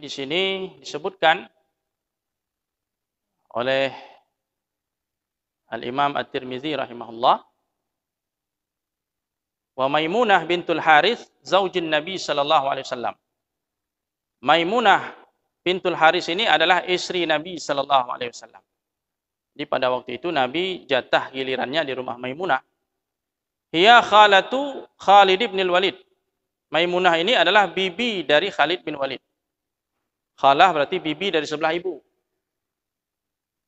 di sini disebutkan oleh Al-Imam At-Tirmidzi rahimahullah, wa Maimunah bintul Harits zaujin Nabi sallallahu alaihi wasallam. Maimunah bintul Harits ini adalah istri Nabi sallallahu alaihi wasallam. Jadi pada waktu itu Nabi jatah gilirannya di rumah Maimunah. Hiya khalatu Khalid bin Walid. Maimunah ini adalah bibi dari Khalid bin Walid. Khalah berarti bibi dari sebelah ibu.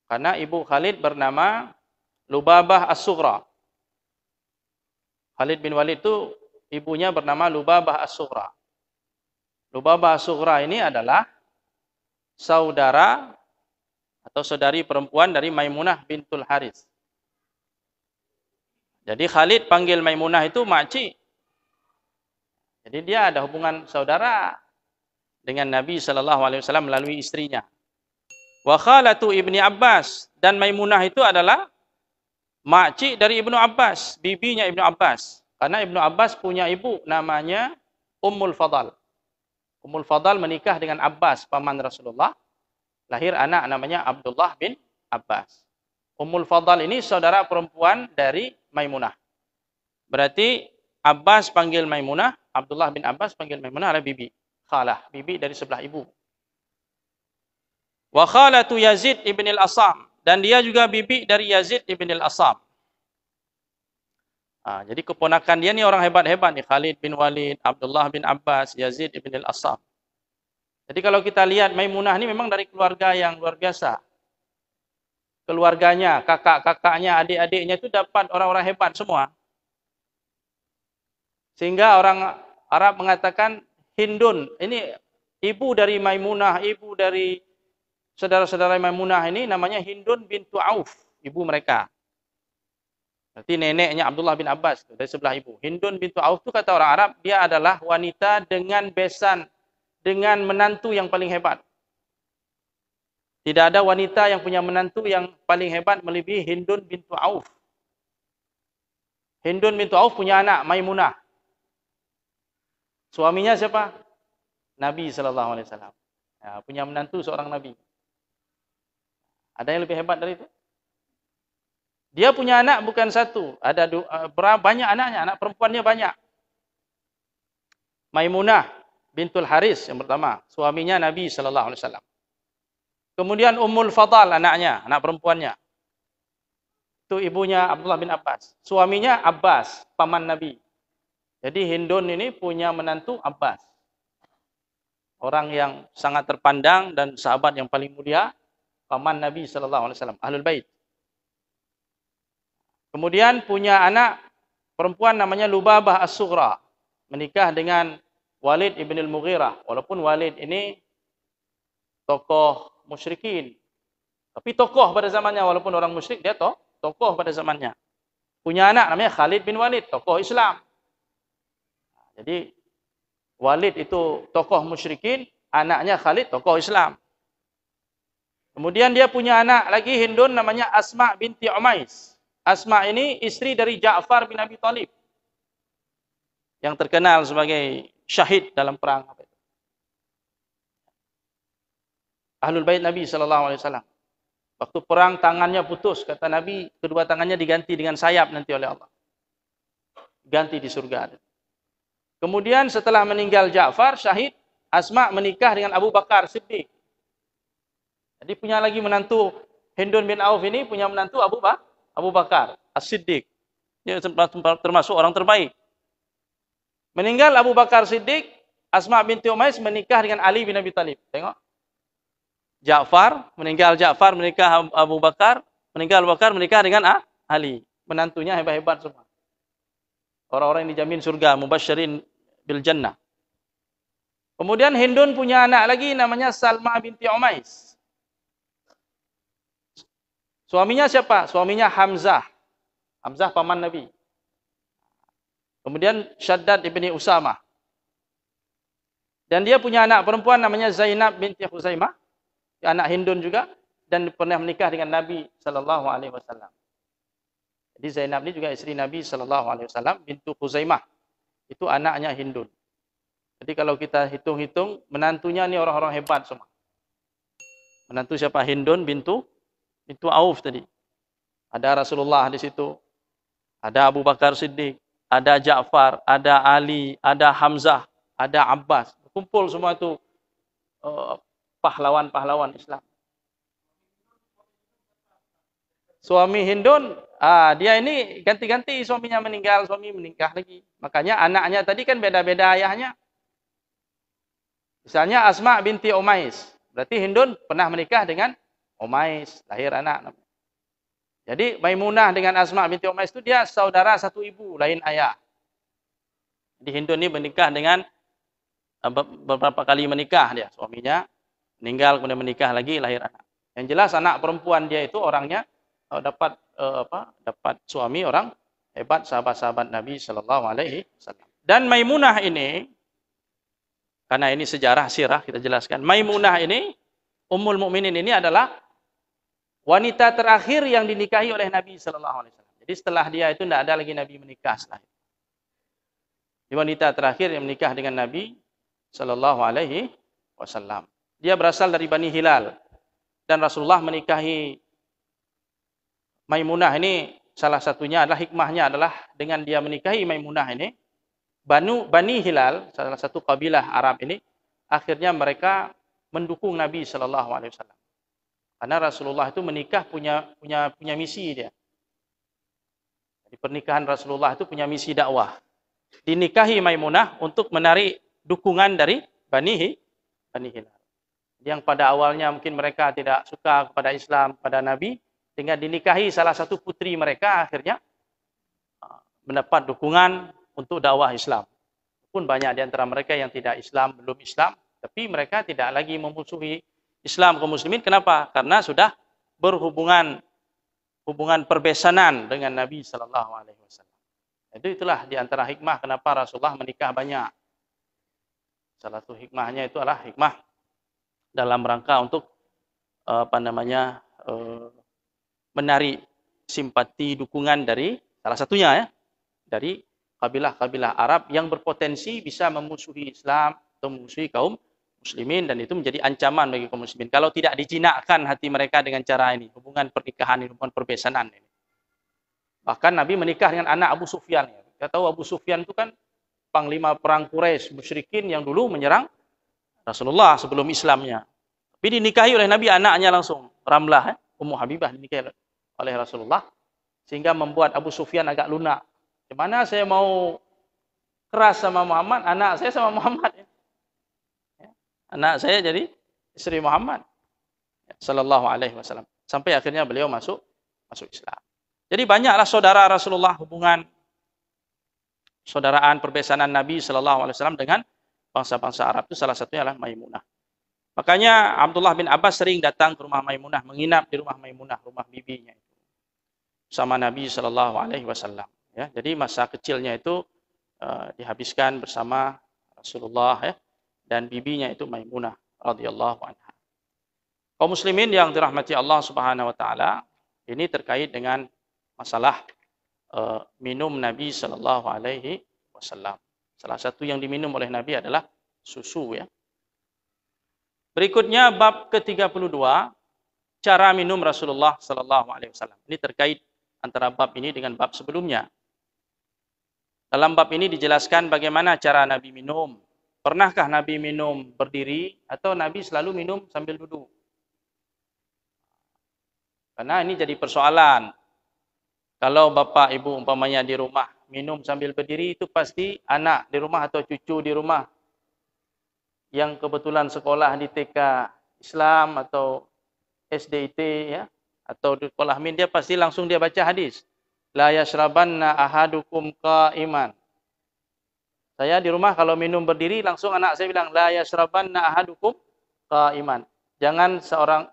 Karena ibu Khalid bernama Lubabah As-Sughra. Khalid bin Walid itu ibunya bernama Lubabah As-Sughra. Lubabah As-Sughra ini adalah saudara atau saudari perempuan dari Maimunah bintul Harits. Jadi Khalid panggil Maimunah itu makcik. Jadi dia ada hubungan saudara dengan Nabi SAW melalui istrinya. Wa khalatu Ibni Abbas, dan Maimunah itu adalah makcik dari Ibnu Abbas, bibinya Ibnu Abbas. Karena Ibnu Abbas punya ibu namanya Ummul Fadal. Ummul Fadal menikah dengan Abbas, paman Rasulullah. Lahir anak namanya Abdullah bin Abbas. Ummul Fadal ini saudara perempuan dari Maimunah. Berarti Abbas panggil Maimunah, Abdullah bin Abbas panggil Maimunah adalah bibi. Khalah, bibi dari sebelah ibu. Wa khalatu Yazid ibn al-Asam, dan dia juga bibi dari Yazid ibn al-Asam. Jadi keponakan dia ni orang hebat-hebat nih, Khalid bin Walid, Abdullah bin Abbas, Yazid ibn al-Asam. Jadi kalau kita lihat Maimunah ini memang dari keluarga yang luar biasa. Keluarganya, kakak-kakaknya, adik-adiknya itu dapat orang-orang hebat semua. Sehingga orang Arab mengatakan Hindun, ini ibu dari Maimunah, ibu dari saudara-saudara Maimunah ini namanya Hindun bintu Auf, ibu mereka. Berarti neneknya Abdullah bin Abbas dari sebelah ibu. Hindun bintu Auf itu kata orang Arab, dia adalah wanita dengan besan, dengan menantu yang paling hebat. Tidak ada wanita yang punya menantu yang paling hebat melebihi Hindun bintu Auf. Hindun bintu Auf punya anak Maimunah. Suaminya siapa? Nabi sallallahu alaihi wasallam. Ya, punya menantu seorang nabi. Ada yang lebih hebat dari itu? Dia punya anak bukan satu, ada banyak anaknya, anak perempuannya banyak. Maimunah bintul Haris yang pertama, suaminya Nabi sallallahu alaihi wasallam. Kemudian Ummul Fadal anaknya, anak perempuannya. Itu ibunya Abdullah bin Abbas. Suaminya Abbas, paman Nabi. Jadi Hindun ini punya menantu Abbas. Orang yang sangat terpandang dan sahabat yang paling mulia, paman Nabi sallallahu alaihi wasallam, Ahlul Bait. Kemudian punya anak perempuan namanya Lubabah As-Sughra, menikah dengan Walid ibn al-Mughirah. Walaupun Walid ini tokoh musyrikin, tapi tokoh pada zamannya, walaupun orang musyrik dia tokoh pada zamannya. Punya anak namanya Khalid bin Walid, tokoh Islam. Jadi Walid itu tokoh musyrikin, anaknya Khalid tokoh Islam. Kemudian dia punya anak lagi Hindun namanya Asma binti Umais. Asma ini istri dari Ja'far bin Abi Thalib, yang terkenal sebagai syahid dalam perang Ahlul Bait Nabi sallallahu alaihi wasallam. Waktu perang tangannya putus, kata Nabi, kedua tangannya diganti dengan sayap nanti oleh Allah. Ganti di surga. Kemudian setelah meninggal Ja'far syahid, Asma menikah dengan Abu Bakar Siddiq. Jadi punya lagi menantu Hindun bin Auf ini punya menantu Abu Bakar As-Siddiq. Dia termasuk orang terbaik. Meninggal Abu Bakar Siddiq, Asma binti Umais menikah dengan Ali bin Abi Thalib. Tengok. Meninggal Ja'far menikah Abu Bakar, meninggal Abu Bakar menikah dengan Ali. Menantunya hebat-hebat semua. Orang-orang yang dijamin surga, mubasysyirin bil jannah. Kemudian Hindun punya anak lagi namanya Salma binti Umais. Suaminya siapa? Suaminya Hamzah. Hamzah paman Nabi. Kemudian Syaddad ibni Usamah. Dan dia punya anak perempuan namanya Zainab binti Khuzaimah. Anak Hindun juga. Dan pernah menikah dengan Nabi sallallahu alaihi wasallam. Jadi Zainab ini juga istri Nabi sallallahu alaihi wasallam, bintu Khuzaimah. Itu anaknya Hindun. Jadi kalau kita hitung-hitung, menantunya ini orang-orang hebat semua. Menantu siapa? Hindun bintu Auf tadi. Ada Rasulullah di situ. Ada Abu Bakar Siddiq, ada Ja'far, ada Ali, ada Hamzah, ada Abbas. Kumpul semua itu pahlawan-pahlawan Islam. Suami Hindun, dia ini ganti-ganti suaminya meninggal, suami menikah lagi. Makanya anaknya tadi kan beda-beda ayahnya. Misalnya Asma binti Umais. Berarti Hindun pernah menikah dengan Umais, lahir anak. Jadi Maimunah dengan Asma binti Umais itu dia saudara satu ibu, lain ayah. Jadi Hindun ini menikah dengan beberapa kali menikah dia, suaminya meninggal kemudian menikah lagi, lahir anak. Yang jelas anak perempuan dia itu orangnya dapat suami orang hebat, sahabat-sahabat Nabi Shallallahu Alaihi Wasallam. Dan Maimunah ini, karena ini sejarah sirah kita jelaskan, Maimunah ini Ummul Mukminin ini adalah wanita terakhir yang dinikahi oleh Nabi Shallallahu Alaihi Wasallam. Jadi setelah dia itu tidak ada lagi Nabi menikah setelah itu. Di wanita terakhir yang menikah dengan Nabi Shallallahu Alaihi Wasallam. Dia berasal dari Bani Hilal dan Rasulullah menikahi Maimunah ini, salah satunya adalah hikmahnya adalah dengan dia menikahi Maimunah ini, Bani Hilal, salah satu kabilah Arab ini, akhirnya mereka mendukung Nabi Shallallahu Alaihi Wasallam. Karena Rasulullah itu menikah punya misi dia. Jadi pernikahan Rasulullah itu punya misi dakwah. Dinikahi Maimunah untuk menarik dukungan dari Bani Hilal. Yang pada awalnya mungkin mereka tidak suka kepada Islam, pada Nabi, dengan dinikahi salah satu putri mereka, akhirnya mendapat dukungan untuk dakwah Islam. Pun banyak di antara mereka yang tidak Islam, belum Islam, tapi mereka tidak lagi memusuhi Islam kaum muslimin. Kenapa? Karena sudah berhubungan perbesanan dengan Nabi Sallallahu Alaihi Wasallam. Itulah di antara hikmah kenapa Rasulullah menikah banyak. Salah satu hikmahnya itu adalah hikmah dalam rangka untuk menarik simpati dukungan dari salah satunya ya, dari kabilah-kabilah Arab yang berpotensi bisa memusuhi Islam atau memusuhi kaum muslimin, dan itu menjadi ancaman bagi kaum muslimin kalau tidak dijinakkan hati mereka dengan cara ini, hubungan pernikahan ini, hubungan perbesanan ini. Bahkan Nabi menikah dengan anak Abu Sufyan. Kita tahu Abu Sufyan itu kan panglima perang Quraisy musyrikin yang dulu menyerang Rasulullah sebelum Islamnya. Tapi dinikahi oleh Nabi anaknya langsung, Ramlah, Ummu Habibah, dinikahi oleh Rasulullah, sehingga membuat Abu Sufyan agak lunak. Gimana saya mau keras sama Muhammad, anak saya sama Muhammad. Anak saya jadi istri Muhammad Sallallahu Alaihi Wasallam. Sampai akhirnya beliau masuk Islam. Jadi banyaklah saudara Rasulullah, hubungan saudaraan perbesanan Nabi Sallallahu Alaihi Wasallam dengan bangsa-bangsa Arab itu salah satunya adalah Maimunah. Makanya Abdullah bin Abbas sering datang ke rumah Maimunah, menginap di rumah Maimunah, rumah bibinya itu, sama Nabi Shallallahu Alaihi Wasallam. Ya, jadi masa kecilnya itu dihabiskan bersama Rasulullah ya, dan bibinya itu Maimunah radhiyallahu anha. Kaum muslimin yang dirahmati Allah Subhanahu Wa Taala, ini terkait dengan masalah minum Nabi Shallallahu Alaihi Wasallam. Salah satu yang diminum oleh Nabi adalah susu ya. Berikutnya bab ke-32, cara minum Rasulullah Sallallahu Alaihi Wasallam. Ini terkait antara bab ini dengan bab sebelumnya. Dalam bab ini dijelaskan bagaimana cara Nabi minum. Pernahkah Nabi minum berdiri atau Nabi selalu minum sambil duduk? Karena ini jadi persoalan. Kalau bapak ibu umpamanya di rumah minum sambil berdiri, itu pasti anak di rumah atau cucu di rumah yang kebetulan sekolah di TK Islam atau SDIT ya, atau di sekolah min, dia pasti langsung dia baca hadis. La yashrabanna ahadukum qa'iman. Saya di rumah kalau minum berdiri, langsung anak saya bilang la yashrabanna ahadukum qa'iman. Jangan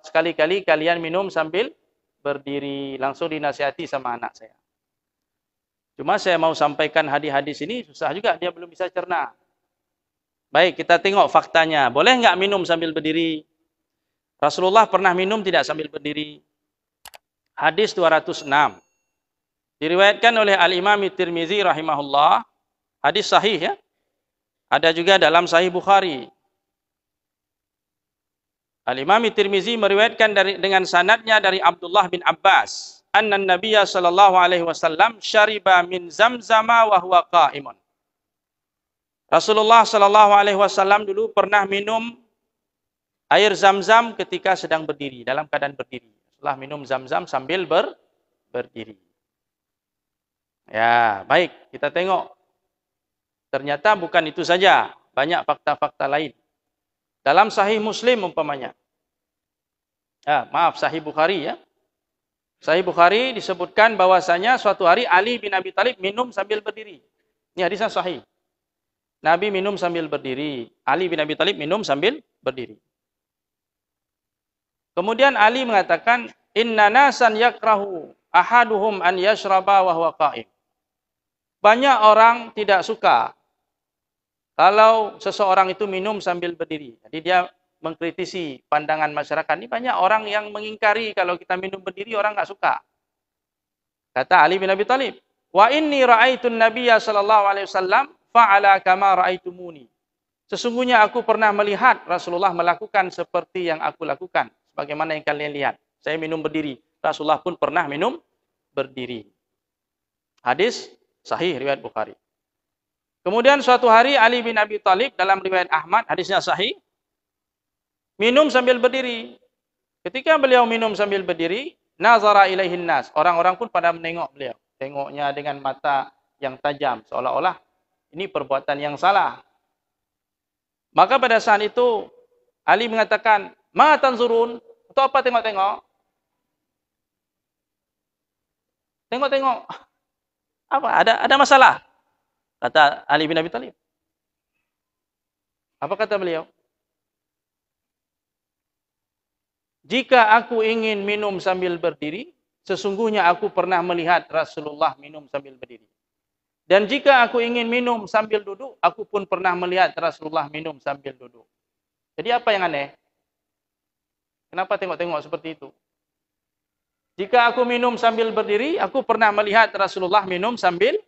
sekali-kali kalian minum sambil berdiri. Langsung dinasihati sama anak saya. Cuma saya mau sampaikan hadis-hadis ini susah juga, dia belum bisa cerna. Baik, kita tengok faktanya. Boleh nggak minum sambil berdiri? Rasulullah pernah minum tidak sambil berdiri? Hadis 206. Diriwayatkan oleh Al-Imam Tirmizi rahimahullah. Hadis sahih ya. Ada juga dalam Sahih Bukhari. Al-Imam Tirmizi meriwayatkan dengan sanadnya dari Abdullah bin Abbas, anna Nabiyya sallallahu alaihi wasallam syariba min zamzama wa huwa qa'imun. Rasulullah sallallahu alaihi wasallam dulu pernah minum air Zam-Zam ketika sedang berdiri, dalam keadaan berdiri. Setelah minum Zam-Zam sambil berdiri. Ya, baik, kita tengok. Ternyata bukan itu saja, banyak fakta-fakta lain. Dalam Sahih Muslim umpamanya. Sahih Bukhari ya. Sahih Bukhari disebutkan bahwasanya suatu hari Ali bin Abi Thalib minum sambil berdiri. Ini hadisnya sahih. Nabi minum sambil berdiri. Ali bin Abi Thalib minum sambil berdiri. Kemudian Ali mengatakan, "Inna nasan yakrahu ahaduhum an yashraba wa huwa qa'im." Banyak orang tidak suka kalau seseorang itu minum sambil berdiri. Jadi dia mengkritisi pandangan masyarakat. Ini banyak orang yang mengingkari kalau kita minum berdiri, orang nggak suka. Kata Ali bin Abi Thalib, "Wa inni ra'aitun Nabiyya sallallahu alaihi wasallam fa'ala kama ra'aitumuni." Sesungguhnya aku pernah melihat Rasulullah melakukan seperti yang aku lakukan. Sebagaimana yang kalian lihat. Saya minum berdiri. Rasulullah pun pernah minum berdiri. Hadis sahih riwayat Bukhari. Kemudian suatu hari Ali bin Abi Thalib dalam riwayat Ahmad, hadisnya sahih, minum sambil berdiri. Ketika beliau minum sambil berdiri, nazara ilaihin nas. Orang-orang pun pada menengok beliau. Tengoknya dengan mata yang tajam. Seolah-olah ini perbuatan yang salah. Maka pada saat itu, Ali mengatakan, "Ma tanzurun?" Untuk apa tengok-tengok? Tengok-tengok. Apa? Ada masalah? Kata Ali bin Abi Thalib. Apa kata beliau? "Jika aku ingin minum sambil berdiri, sesungguhnya aku pernah melihat Rasulullah minum sambil berdiri. Dan jika aku ingin minum sambil duduk, aku pun pernah melihat Rasulullah minum sambil duduk." Jadi apa yang aneh? Kenapa tengok-tengok seperti itu? Jika aku minum sambil berdiri, aku pernah melihat Rasulullah minum sambil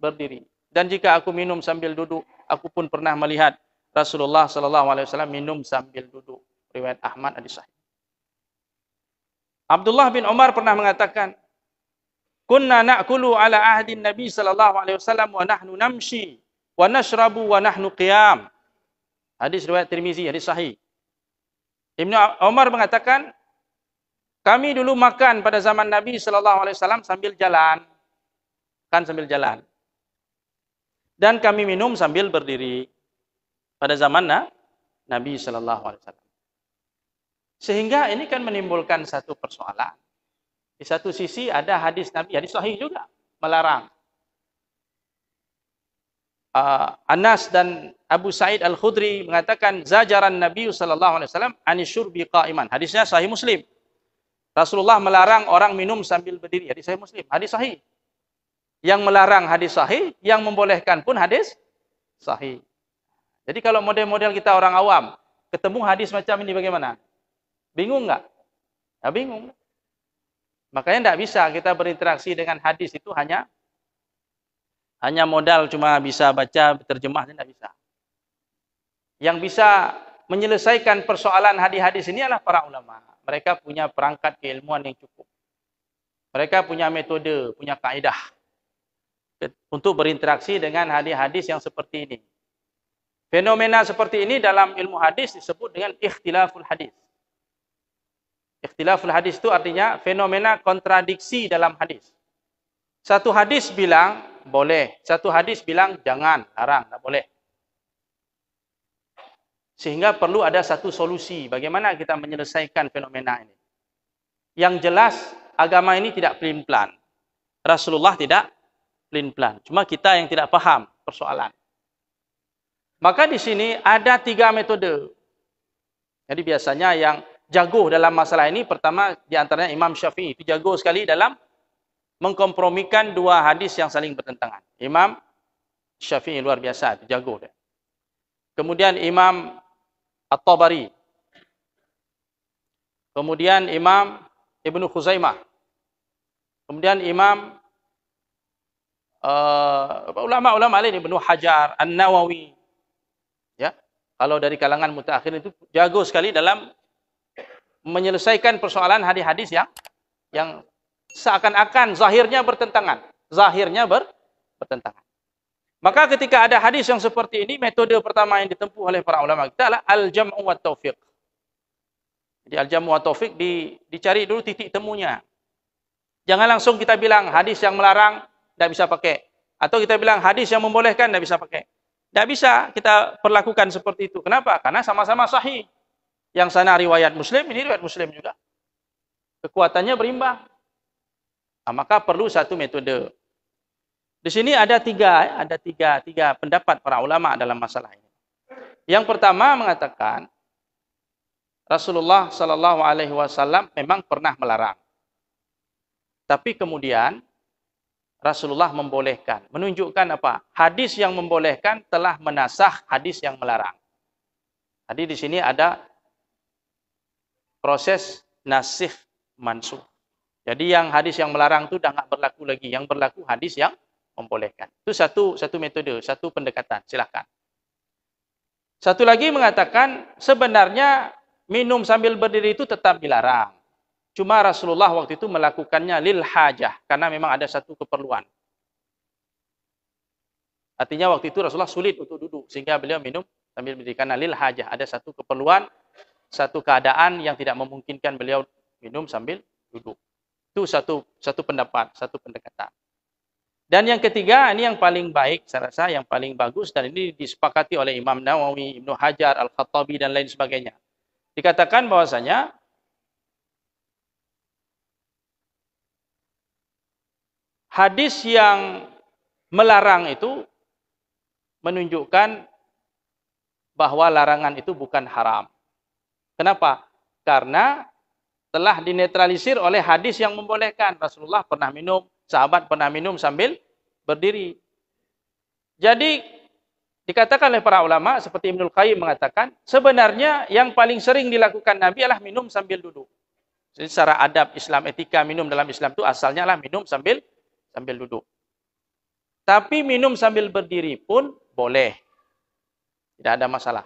berdiri. Dan jika aku minum sambil duduk, aku pun pernah melihat Rasulullah sallallahu alaihi wasallam minum sambil duduk. Riwayat Ahmad hadis sahih. Abdullah bin Umar pernah mengatakan, "Kunna na'kulu ala ahdin Nabi sallallahu alaihi wasallam wa nahnu namshi wa nashrabu wa nahnu qiyam." Hadis riwayat Tirmizi, hadis sahih. Ibnu Umar mengatakan, kami dulu makan pada zaman Nabi sallallahu alaihi wasallam sambil jalan. Kan sambil jalan. Dan kami minum sambil berdiri pada zaman Nabi sallallahu alaihi wasallam. Sehingga ini kan menimbulkan satu persoalan. Di satu sisi ada hadis Nabi, hadis sahih juga melarang. Anas dan Abu Sa'id Al-Khudri mengatakan zajaran Nabi sallallahu alaihi wasallam anisyurbi qa'iman. Hadisnya sahih Muslim. Rasulullah melarang orang minum sambil berdiri. Hadis sahih Muslim, hadis sahih. Yang melarang hadis sahih, yang membolehkan pun hadis sahih. Jadi kalau model-model kita orang awam, ketemu hadis macam ini bagaimana? Bingung nggak? Ya bingung. Makanya tidak bisa kita berinteraksi dengan hadis itu hanya modal cuma bisa baca, terjemah, tidak bisa. Yang bisa menyelesaikan persoalan hadis-hadis ini adalah para ulama. Mereka punya perangkat keilmuan yang cukup. Mereka punya metode, punya kaidah untuk berinteraksi dengan hadis-hadis yang seperti ini. Fenomena seperti ini dalam ilmu hadis disebut dengan ikhtilaful hadis. Ikhtilaful hadis itu artinya fenomena kontradiksi dalam hadis. Satu hadis bilang boleh, satu hadis bilang jangan, larang, tak boleh. Sehingga perlu ada satu solusi bagaimana kita menyelesaikan fenomena ini. Yang jelas agama ini tidak pelin-pelan. Rasulullah tidak pelin-pelan. Cuma kita yang tidak paham persoalan. Maka di sini ada 3 metode. Jadi biasanya yang jago dalam masalah ini, pertama di antaranya Imam Syafi'i. Itu jago sekali dalam mengkompromikan 2 hadis yang saling bertentangan. Imam Syafi'i luar biasa, itu jago dia. Kemudian Imam At-Tabari. Kemudian Imam Ibnu Khuzaimah. Kemudian Imam ulama-ulama lain, Ibnu Hajar, An-Nawawi. Kalau dari kalangan mutaakhirin itu jago sekali dalam menyelesaikan persoalan hadis-hadis yang seakan-akan zahirnya bertentangan. Bertentangan. Maka ketika ada hadis yang seperti ini, metode pertama yang ditempuh oleh para ulama kita adalah al-jam'u wa taufiq. Jadi al-jam'u wa taufiq dicari dulu titik temunya. Jangan langsung kita bilang hadis yang melarang tidak bisa pakai. Atau kita bilang hadis yang membolehkan tidak bisa pakai. Tidak bisa kita perlakukan seperti itu. Kenapa? Karena sama-sama sahih. Yang sana riwayat Muslim, ini riwayat Muslim juga. Kekuatannya berimbang. Nah, maka perlu satu metode. Di sini ada tiga pendapat para ulama dalam masalah ini. Yang pertama mengatakan Rasulullah Sallallahu Alaihi Wasallam memang pernah melarang, tapi kemudian Rasulullah membolehkan, menunjukkan apa? Hadis yang membolehkan telah menasakh hadis yang melarang. Jadi di sini ada proses nasikh mansukh. Jadi yang hadis yang melarang itu sudah nggak berlaku lagi, yang berlaku hadis yang membolehkan. Itu satu metode, satu pendekatan. Silakan. Satu lagi mengatakan sebenarnya minum sambil berdiri itu tetap dilarang. Cuma Rasulullah waktu itu melakukannya lil hajah karena memang ada satu keperluan. Artinya waktu itu Rasulullah sulit untuk duduk sehingga beliau minum sambil berdiri karena lil hajah, ada satu keperluan, satu keadaan yang tidak memungkinkan beliau minum sambil duduk. Itu satu pendapat, satu pendekatan. Dan yang ketiga, ini yang paling baik, saya rasa yang paling bagus, dan ini disepakati oleh Imam Nawawi, Ibnu Hajar, Al-Khattabi, dan lain sebagainya. Dikatakan bahwasanya hadis yang melarang itu menunjukkan bahwa larangan itu bukan haram. Kenapa? Karena telah dinetralisir oleh hadis yang membolehkan. Rasulullah pernah minum, sahabat pernah minum sambil berdiri. Jadi dikatakan oleh para ulama seperti Ibnul Qayyim mengatakan sebenarnya yang paling sering dilakukan Nabi adalah minum sambil duduk. Jadi secara adab Islam, etika minum dalam Islam itu asalnya adalah minum sambil duduk. Tapi minum sambil berdiri pun boleh. Tidak ada masalah.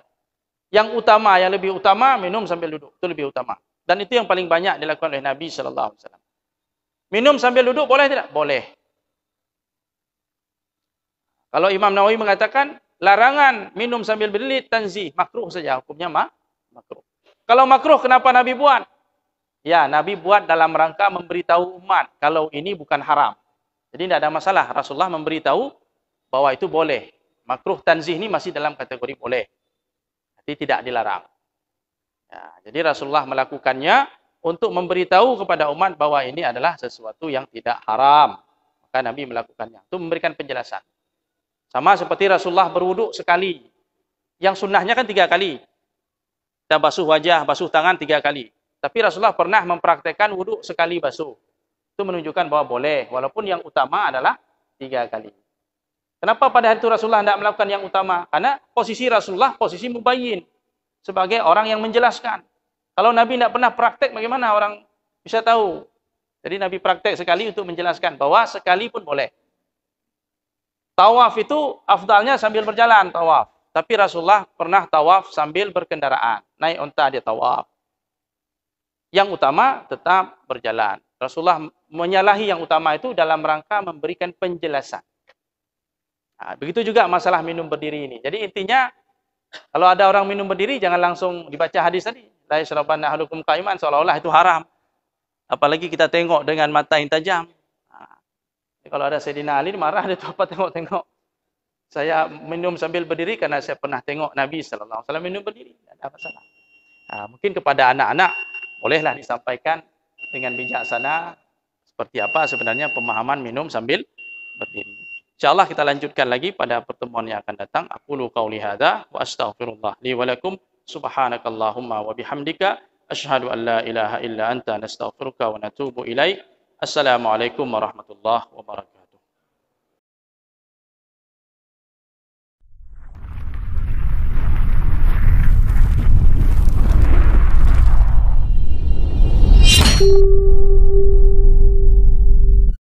Yang utama, yang lebih utama minum sambil duduk, itu lebih utama. Dan itu yang paling banyak dilakukan oleh Nabi sallallahu alaihi wasallam. Minum sambil duduk boleh tidak? Boleh. Kalau Imam Nawawi mengatakan larangan minum sambil berdiri tanzih, makruh saja, hukumnya makruh. Kalau makruh kenapa Nabi buat? Ya, Nabi buat dalam rangka memberitahu umat kalau ini bukan haram. Jadi tidak ada masalah, Rasulullah memberitahu bahwa itu boleh. Makruh tanzih ini masih dalam kategori boleh. Jadi tidak dilarang. Ya, jadi Rasulullah melakukannya untuk memberitahu kepada umat bahwa ini adalah sesuatu yang tidak haram. Maka Nabi melakukannya. Itu memberikan penjelasan. Sama seperti Rasulullah berwudu sekali. Yang sunnahnya kan 3 kali. Kita basuh wajah, basuh tangan 3 kali. Tapi Rasulullah pernah mempraktekkan wudu sekali basuh. Itu menunjukkan bahwa boleh. Walaupun yang utama adalah 3 kali. Kenapa pada hari itu Rasulullah tidak melakukan yang utama? Karena posisi Rasulullah posisi mubayyin. Sebagai orang yang menjelaskan. Kalau Nabi tidak pernah praktek, bagaimana orang bisa tahu? Jadi Nabi praktek sekali untuk menjelaskan bahwa sekali pun boleh. Tawaf itu afdalnya sambil berjalan, tawaf. Tapi Rasulullah pernah tawaf sambil berkendaraan. Naik unta dia tawaf. Yang utama tetap berjalan. Rasulullah menyalahi yang utama itu dalam rangka memberikan penjelasan. Nah, begitu juga masalah minum berdiri ini. Jadi intinya, kalau ada orang minum berdiri, jangan langsung dibaca hadis tadi. La yashrabanna ahadukum qa'iman, seolah-olah itu haram. Apalagi kita tengok dengan mata yang tajam. Nah, kalau ada Sayyidina Ali marah, dia tuh apa tengok-tengok. Saya minum sambil berdiri karena saya pernah tengok Nabi SAW minum berdiri. Tidak ada masalah. Nah, mungkin kepada anak-anak, bolehlah disampaikan dengan bijaksana seperti apa sebenarnya pemahaman minum sambil berdiri. InsyaAllah kita lanjutkan lagi pada pertemuan yang akan datang. Aqulu qawli hadha wa astaghfirullah li wa lakum subhanakallahumma wa bihamdika asyhadu an la ilaha illa anta nastaghfiruka wa natubu ilaik. Assalamualaikum warahmatullahi wabarakatuh.